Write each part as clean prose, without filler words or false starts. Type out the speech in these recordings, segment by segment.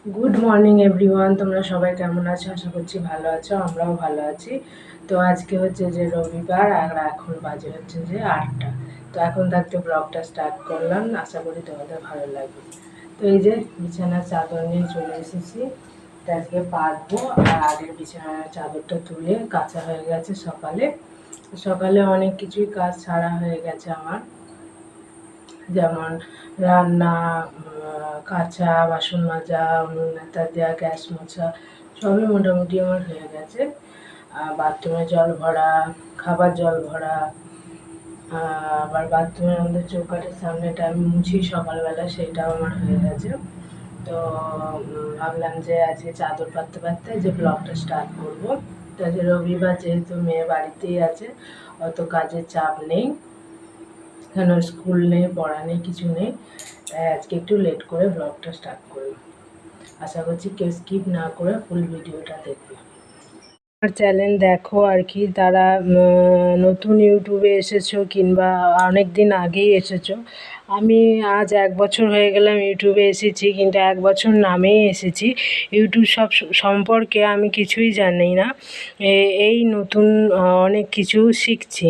Good morning everyone, তোমরা সবাই কেমন আছো? আশা করছি ভালো আছো, আমরাও ভালো আছি। তো আজকে হচ্ছে যে রবিবার, আর এখন বাজে হচ্ছে যে 8টা। তো এখন থাকতে ব্লগটা স্টার্ট করলাম, আশা করি তোমাদের ভালো লাগবে। তো এই যে বিছানার চাদর নিয়ে চলে এসেছি, তো আজকে পাতবো। আর আগের বিছানার চাদরটা তুলে কাঁচা হয়ে গেছে সকালে। সকালে অনেক কিছুই কাজ ছাড়া হয়ে গেছে আমার, যেমন রান্না, কাচা, বাসন মাজা, উনুন নেতা দেওয়া, গ্যাস মোছা, সবই মোটামুটি আমার হয়ে গেছে। বাথরুমে জল ভরা, খাবার জল ভরা, আবার বাথরুমের মধ্যে চৌকাঠের সামনেটা আমি মুছি সকালবেলা, সেটাও আমার হয়ে গেছে। তো ভাবলাম যে আজকে চাদর পাততে পাততে যে ব্লগটা স্টার্ট করবো। তো আজকে রবিবার, যেহেতু মেয়ে বাড়িতেই আছে, অত কাজের চাপ নেই, কেন স্কুল নেই, পড়া নেই, কিছু নেই। তাই আজকে একটু লেট করে ব্লগটা স্টার্ট করলাম। আশা করছি কেউ স্কিপ না করে ফুল ভিডিওটা দেখবে। আমার চ্যানেল দেখো আর কি, তারা নতুন ইউটিউবে এসেছো কিংবা অনেক দিন আগেই এসেছো। আমি আজ 1 বছর হয়ে গেলাম ইউটিউবে এসেছি, কিন্তু 1 বছর নামেই এসেছি। ইউটিউব সম্পর্কে আমি কিছুই জানি না, এই নতুন অনেক কিছু শিখছি।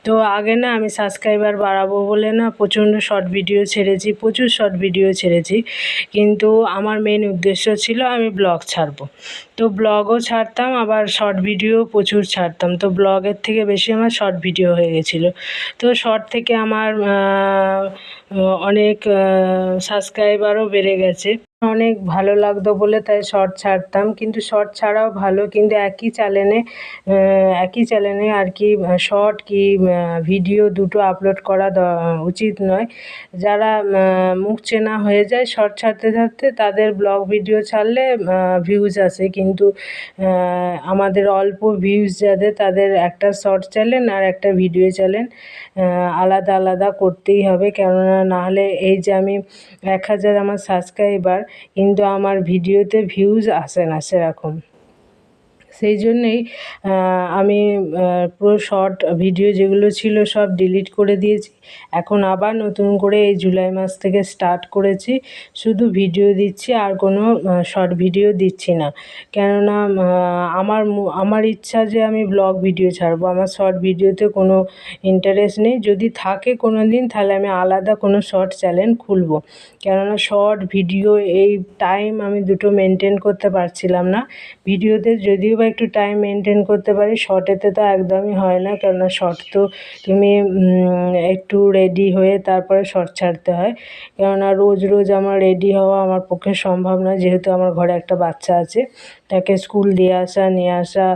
তো আগে না আমি সাবস্ক্রাইবার বাড়াবো বলে না প্রচণ্ড শর্ট ভিডিও ছেড়েছি, প্রচুর শর্ট ভিডিও ছেড়েছি, কিন্তু আমার মেন উদ্দেশ্য ছিল আমি ব্লগ ছাড়বো। তো ব্লগও ছাড়তাম, আবার শর্ট ভিডিও প্রচুর ছাড়তাম। তো ব্লগের থেকে বেশি আমার শর্ট ভিডিও হয়ে গেছিলো। তো শর্ট থেকে আমার অনেক সাবস্ক্রাইবারও বেড়ে গেছে। অনেক ভালো লাগতো বলে তাই শর্ট ছাড়তাম, কিন্তু শর্ট ছাড়াও ভালো, কিন্তু একই চ্যানেলে আর কি শর্ট কি ভিডিও দুটো আপলোড করা উচিত নয়। যারা মুখ চেনা হয়ে যায় শর্ট ছাড়তে ছাড়তে, তাদের ব্লগ ভিডিও ছাড়লে ভিউজ আসে, কিন্তু আমাদের অল্প ভিউজ যাদের, তাদের একটা শর্ট চ্যানেল আর একটা ভিডিও চ্যানেল আলাদা আলাদা করতেই হবে। কেননা নাহলে এই যে আমি 1000 আমার সাবস্ক্রাইবার, কিন্তু আমার ভিডিওতে ভিউজ আসে না সেরকম। সেই জন্যেই আমি পুরো শর্ট ভিডিও যেগুলো ছিল সব ডিলিট করে দিয়েছি। এখন আবার নতুন করে এই জুলাই মাস থেকে স্টার্ট করেছি, শুধু ভিডিও দিচ্ছি, আর কোনো শর্ট ভিডিও দিচ্ছি না। কেননা আমার ইচ্ছা যে আমি ব্লগ ভিডিও ছাড়বো, আমার শর্ট ভিডিওতে কোনো ইন্টারেস্ট নেই। যদি থাকে কোনো দিন, তাহলে আমি আলাদা কোনো শর্ট চ্যানেল খুলবো। কেননা শর্ট ভিডিও এই টাইম আমি দুটো মেনটেন করতে পারছিলাম না। ভিডিওতে যদিও বা একটু টাইম মেনটেন করতে পারি, শর্টেতে তো একদমই হয় না। কেননা শর্ট তো তুমি একটু রেডি হয়ে তারপরে শর্ট ছাড়তে হয়। কেননা রোজ রোজ আমার রেডি হওয়া আমার পক্ষে সম্ভব নয়, যেহেতু আমার ঘরে একটা বাচ্চা আছে, তাকে স্কুল দিয়ে আসা, নিয়ে আসা,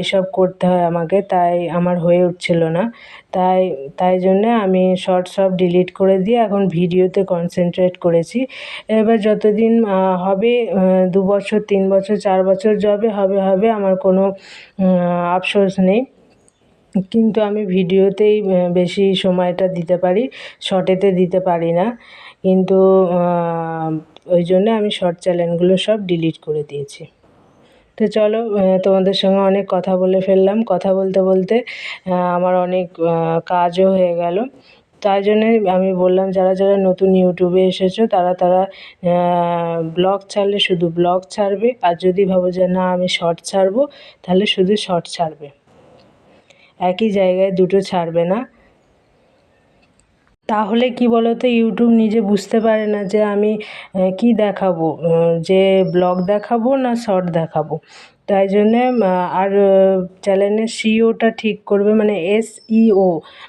এসব করতে হয় আমাকে, তাই আমার হয়ে উঠছিল না। তাই জন্যে আমি শর্ট সব ডিলিট করে দিয়ে এখন ভিডিওতে কনসেন্ট্রেট করেছি। এবার যতদিন হবে, 2 বছর, 3 বছর, 4 বছর যবে হবে হবে, আমার কোনো আফসোস নেই। কিন্তু আমি ভিডিওতেই বেশি সময়টা দিতে পারি, শর্টেতে দিতে পারি না। কিন্তু ওই জন্যে আমি শর্ট চ্যানেলগুলো সব ডিলিট করে দিয়েছি। তো চলো, তোমাদের সঙ্গে অনেক কথা বলে ফেললাম। কথা বলতে বলতে আমার অনেক কাজও হয়ে গেল। তাই জন্যে আমি বললাম, যারা যারা নতুন ইউটিউবে এসেছো, তারা ব্লগ ছাড়লে শুধু ব্লগ ছাড়বে, আর যদি ভাবো যে না আমি শর্ট ছাড়বো, তাহলে শুধু শর্ট ছাড়বে, একই জায়গায় দুটো ছাড়বে না। তাহলে কি বলো তো, ইউটিউব নিজে বুঝতে পারে না যে আমি কি দেখাবো, যে ব্লগ দেখাবো না শর্ট দেখাবো। তাই জন্যে আর চ্যানেলের সিইওটা ঠিক করবে, মানে SEO,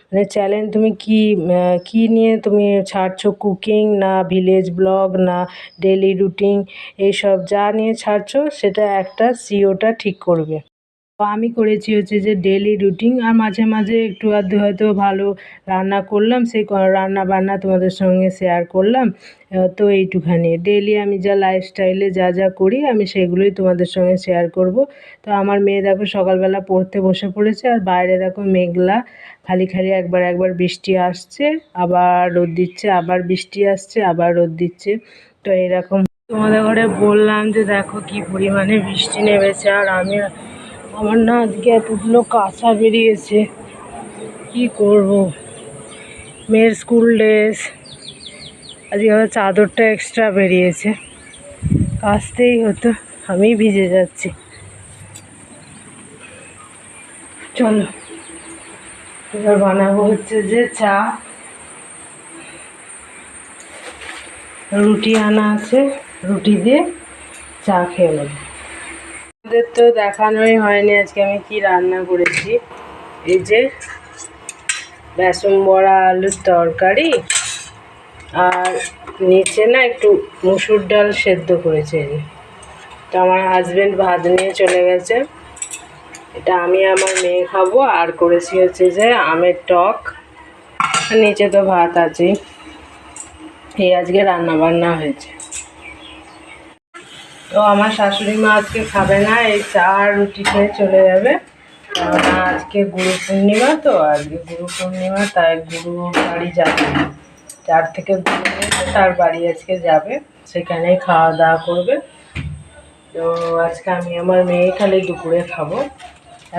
মানে চ্যানেল তুমি কি নিয়ে তুমি ছাড়ছো, কুকিং না ভিলেজ ব্লগ না ডেলি রুটিন, এইসব যা নিয়ে ছাড়ছো সেটা একটা সিইওটা ঠিক করবে। তো আমি করেছি হচ্ছে যে ডেলি রুটিন, আর মাঝে মাঝে একটু আধটু হয়তো ভালো রান্না করলাম, সেই রান্না বান্না তোমাদের সঙ্গে শেয়ার করলাম। তো এইটুখানি ডেলি আমি যা লাইফস্টাইলে যা যা করি, আমি সেগুলোই তোমাদের সঙ্গে শেয়ার করব। তো আমার মেয়ে দেখো সকালবেলা পড়তে বসে পড়েছে, আর বাইরে দেখো মেঘলা, খালি খালি একবার একবার বৃষ্টি আসছে, আবার রোদ দিচ্ছে, আবার বৃষ্টি আসছে, আবার রোদ দিচ্ছে। তো এরকম তোমাদের ঘরে বললাম যে দেখো কি পরিমাণে বৃষ্টি নেমেছে, আর আমার না আজকে এতগুলো কাঁচা বেরিয়েছে, কি করব। মেয়ের স্কুল ড্রেস, আজকে আবার চাদরটা এক্সট্রা বেরিয়েছে। আসতেই হতো, আমি ভিজে যাচ্ছি। চলো এবার বানাবো হচ্ছে যে চা, রুটি আনা আছে, রুটি দিয়ে চা খেয়ে নেব। আমাদের তো দেখানোই হয়নি আজকে আমি কি রান্না করেছি। এই যে বেসন বড়া, আলুর তরকারি, আর নিচে না একটু মুসুর ডাল সেদ্ধ করেছে। তো আমার হাজবেন্ড ভাত নিয়ে চলে গেছে, এটা আমি আমার মেয়ে খাবো। আর করেছি হচ্ছে যে আমের টক, নিচে তো ভাত আছেই। এই আজকে রান্না বান্না হয়েছে। তো আমার শাশুড়ি মা আজকে খাবে না, এই চা আর রুটি খেয়ে চলে যাবে। কেননা আজকে গুরু পূর্ণিমা, তো আজকে গুরু পূর্ণিমা, তাই গুরু বাড়ি যাবে, যার থেকে গুরু নিয়েছে তার বাড়ি আজকে যাবে, সেখানেই খাওয়া দাওয়া করবে। তো আজকে আমি আমার মেয়ে খালি দুপুরে খাবো।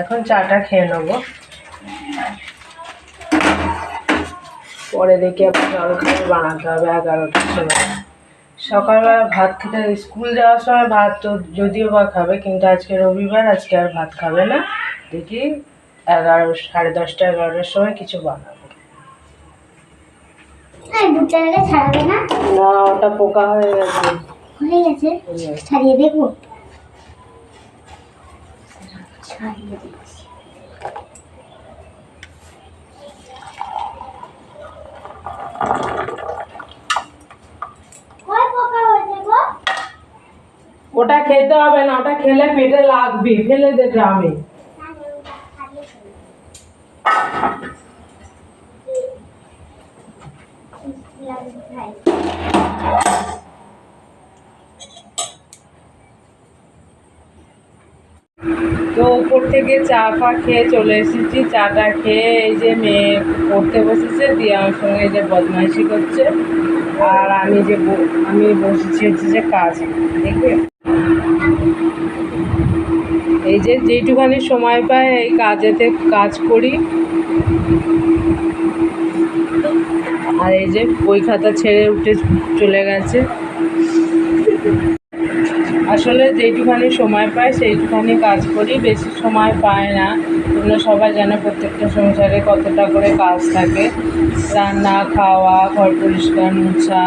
এখন চাটা খেয়ে নেবো, পরে দেখি আবার জলখাবার বানাতে হবে 11টার সময়। সকালবেলা ভাত খেতে, স্কুল যাওয়ার সময় ভাত তো যদিও বা খাবে, কিন্তু আজকে রবিবার, আজকে আর ভাত খাবে না। দেখি 10:30 11টার সময় কিছু বানাবো। না, ওটা পোকা হয়ে গেছে। ছাড়িয়ে দেখবো, ছাড়িয়ে দেখছি। ওটা খেতে হবে না, ওটা খেলে পেটে লাগবে, ফেলে দে ড্রামে। তো উপর থেকে চা ফা খেয়ে চলে এসেছি। চাটা খেয়ে এই যে মেয়ে পড়তে বসেছে, দিয়ে আমার সঙ্গে এই যে বদমাইশি করছে। আর আমি বসেছি হচ্ছে যে কাজ দেখবে। এই যে যেইটুখানি সময় পাই এই কাজেতে কাজ করি। আর এই যে বই খাতা ছেড়ে উঠে চলে গেছে। আসলে যেইটুখানি সময় পাই সেইটুখানি কাজ করি, বেশি সময় পায় না। তোমরা সবাই জানো প্রত্যেকটা সংসারে কতটা করে কাজ থাকে, রান্না, খাওয়া, ঘর পরিষ্কার, মোছা,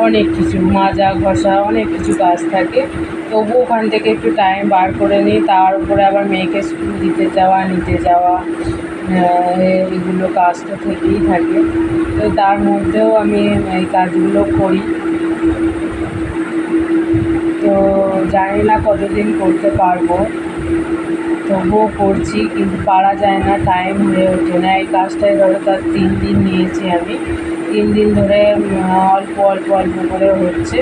অনেক কিছু, মাজা ঘষা, অনেক কিছু কাজ থাকে। তবু ওখান থেকে একটু টাইম বার করে নিই। তার উপরে আবার মেয়েকে স্কুল দিতে যাওয়া, নিতে যাওয়া, এগুলো কাজ তো থেকেই থাকে। তো তার মধ্যেও আমি এই কাজগুলো করি। তো জানি না কতদিন করতে পারবো, তবুও করছি, কিন্তু পারা যায় না, টাইম হয়ে ওঠে না। এই কাজটাই ধরো তার 3 দিন নিয়েছি আমি, 3 দিন ধরে অল্প অল্প অল্প করে হচ্ছে।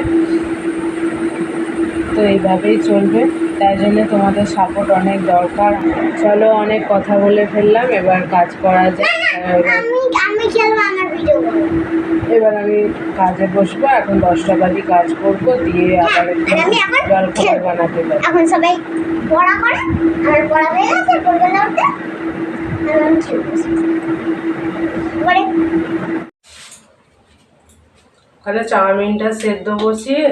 তো এইভাবেই চলবে, তাই জন্য তোমাদের সাপোর্ট অনেক দরকার। চলো, অনেক কথা বলে ফেললাম, এবার কাজ করা যায়। এবার আমি কাজে বসবো। এখন 10টা বাজে, কাজ করবো, দিয়ে আবার জলখাবার বানাতে পারবো। এখন সবাই পড়া করে, আমার পড়া হয়ে গেছে, পড়বে ওখানে চাউমিনটা সেদ্ধ বসিয়ে,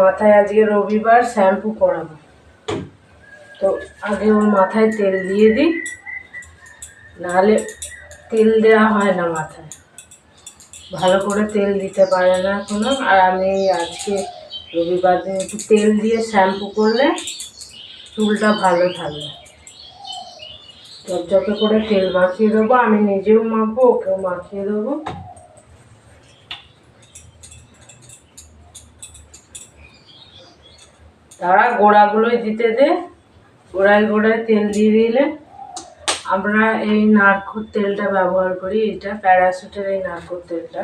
মাথায় আজকে রবিবার শ্যাম্পু করাবো, তো আগে ওর মাথায় তেল দিয়ে দিই, নাহলে তেল দেওয়া হয় না মাথায়, ভালো করে তেল দিতে পারে না এখনো। আর আমি আজকে রবিবার দিন একটু তেল দিয়ে শ্যাম্পু করলে চুলটা ভালো থাকবে। যত করে তেল মাখিয়ে দেবো, আমি নিজেও মাখবো, ওকেও মাখিয়ে দেবো। তারা গোড়াগুলোই দিতে দে, গোড়ায় গোড়ায় তেল দিয়ে দিলে। আমরা এই নারকোল তেলটা ব্যবহার করি, এটা প্যারাশুটের এই নারকোল তেলটা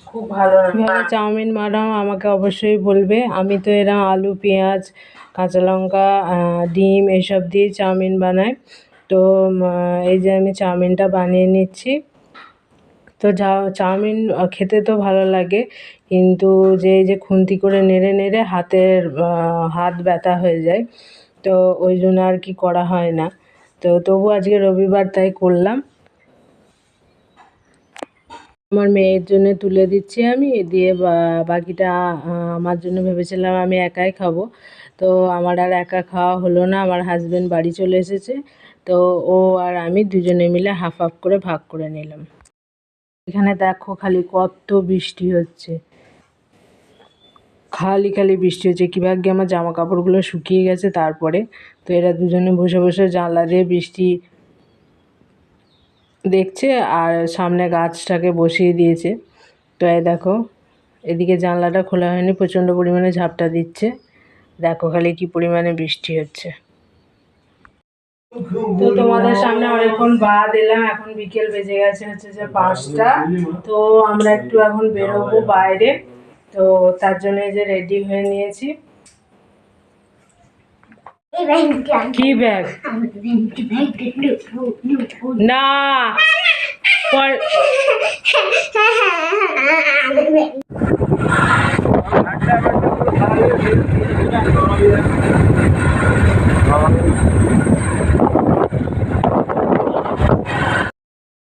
খুব ভালো। চাউমিন বানাও আমাকে অবশ্যই বলবে। আমি তো এরা আলু, পেঁয়াজ, কাঁচা লঙ্কা, ডিম এসব দিয়ে চাউমিন বানাই। তো এই যে আমি চাউমিনটা বানিয়ে নিচ্ছি। তো চাউমিন খেতে তো ভালো লাগে, কিন্তু যে খুন্তি করে নেড়ে নেড়ে হাত ব্যথা হয়ে যায়, তো ওই জন্য আর কি করা হয় না। তো তবু আজকে রবিবার তাই করলাম। আমার মেয়ের জন্য তুলে দিচ্ছি আমি, দিয়ে বাকিটা আমার জন্য ভেবেছিলাম আমি একাই খাবো। তো আমার আর একা খাওয়া হলো না, আমার হাজব্যান্ড বাড়ি চলে এসেছে। তো ও আর আমি দুজনে মিলে হাফ হাফ করে ভাগ করে নিলাম। এখানে দেখো খালি কত বৃষ্টি হচ্ছে, খালি খালি বৃষ্টি হচ্ছে। কী ভাগ্যে আমার জামা কাপড়গুলো শুকিয়ে গেছে তারপরে। তো এরা দুজনে বসে বসে জানলা দিয়ে বৃষ্টি দেখছে আর সামনে গাছটাকে বসিয়ে দিয়েছে। তো এই দেখো এদিকে জানলাটা খোলা হয়নি, প্রচণ্ড পরিমাণে ঝাপটা দিচ্ছে। দেখো খালি কি পরিমাণে বৃষ্টি হচ্ছে। তো তোমাদের সামনে অনেকক্ষণ বাদ এলাম, এখন বিকেল বেজে গেছে হচ্ছে যে 5টা। তো আমরা একটু এখন বেরোবো বাইরে, তো তার জন্য যে রেডি হয়ে নিয়েছি। কি ব্যাগ? না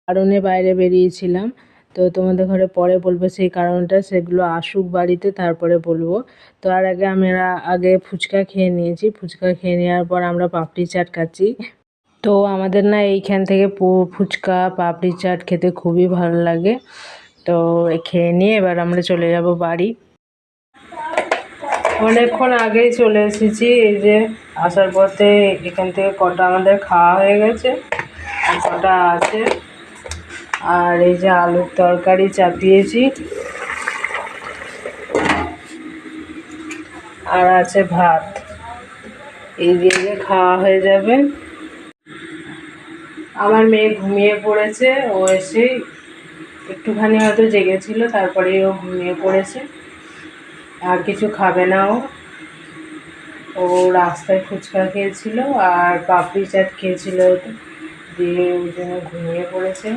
কারণে বাইরে বেরিয়েছিলাম। তো তোমাদের ঘরে পরে বলবো সেই কারণটা, সেগুলো আসুক বাড়িতে তারপরে বলবো। তো আর আগে ফুচকা খেয়ে নিয়েছি, ফুচকা খেয়ে নেওয়ার পর আমরা পাপড়ি চাট খাচ্ছি। তো আমাদের না এইখান থেকে ফুচকা পাপড়ি চাট খেতে খুবই ভালো লাগে। তো খেয়ে নিয়ে এবার আমরা চলে যাব বাড়ি। অনেকক্ষণ আগেই চলে এসেছি, এই যে আসার পথে এখান থেকে কটা আমাদের খাওয়া হয়ে গেছে আর কটা আছে। আর এই যে আলুর তরকারি চাপিয়েছি আর আছে ভাত, এই দিয়ে খাওয়া হয়ে যাবে। আমার মেয়ে ঘুমিয়ে পড়েছে, ও এসে একটুখানি হয়তো জেগেছিল, তারপরে ও ঘুমিয়ে পড়েছে, আর কিছু খাবে না। ও রাস্তায় ফুচকা খেয়েছিল আর পাপড়ি চাট খেয়েছিল, দিয়ে ওই জন্য ঘুমিয়ে পড়েছে।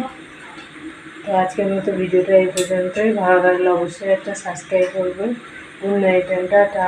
তো আজকের মতো ভিডিওটা এই পর্যন্তই। ভালো লাগলে অবশ্যই একটা সাবস্ক্রাইব করবেন। Good night, tata.